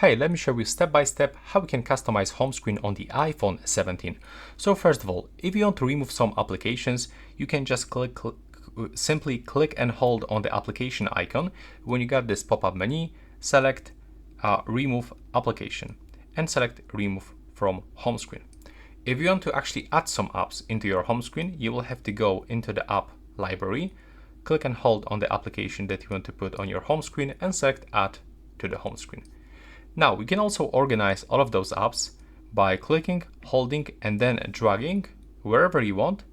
Hey, let me show you step by step how we can customize home screen on the iPhone 17. So first of all, if you want to remove some applications, you can just simply click and hold on the application icon. When you got this pop-up menu, select remove application and select remove from home screen. If you want to actually add some apps into your home screen, you will have to go into the app library, click and hold on the application that you want to put on your home screen and select add to the home screen. Now we can also organize all of those apps by clicking, holding, and then dragging wherever you want.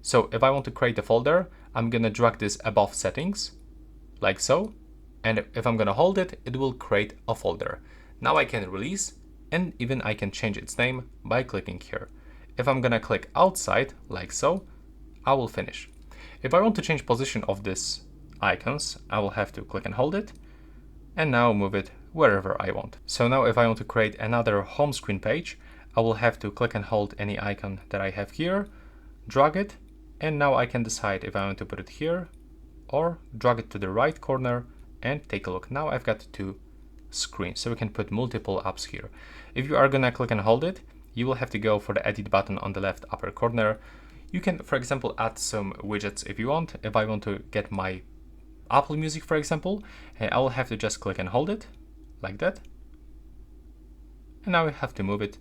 So if I want to create a folder, I'm gonna drag this above settings, like so. And if I'm gonna hold it, it will create a folder. Now I can release, and even I can change its name by clicking here. If I'm gonna click outside, like so, I will finish. If I want to change position of these icons, I will have to click and hold it, and now move it wherever I want. So now if I want to create another home screen page, I will have to click and hold any icon that I have here, drag it, and now I can decide if I want to put it here or drag it to the right corner and take a look. Now I've got two screens, so we can put multiple apps here. If you are gonna click and hold it, you will have to go for the edit button on the left upper corner. You can, for example, add some widgets if you want. If I want to get my Apple Music, for example, I will have to just click and hold it like that. And now I have to move it,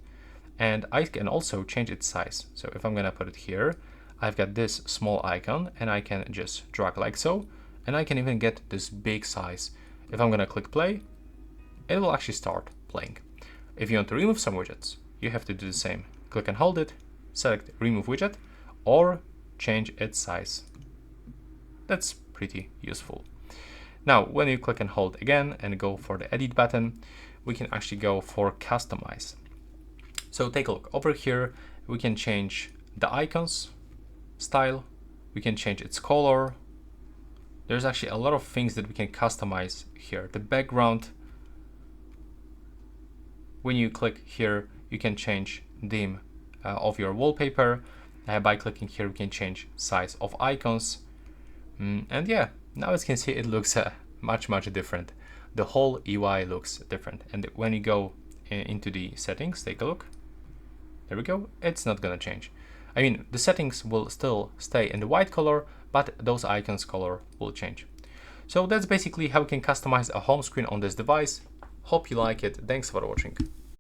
and I can also change its size. So if I'm gonna put it here, I've got this small icon and I can just drag like so, and I can even get this big size. If I'm gonna click play, it will actually start playing. If you want to remove some widgets, you have to do the same. Click and hold it, select remove widget, or change its size. That's pretty useful. Now, when you click and hold again and go for the edit button, we can actually go for customize. So take a look over here. We can change the icons style. We can change its color. There's actually a lot of things that we can customize here. The background. When you click here, you can change theme of your wallpaper. By clicking here, we can change size of icons. And yeah, now as you can see, it looks much different. The whole UI looks different. And when you go into the settings, take a look. There we go. It's not gonna change. I mean, the settings will still stay in the white color, but those icons color will change. So that's basically how you can customize a home screen on this device. Hope you like it. Thanks for watching.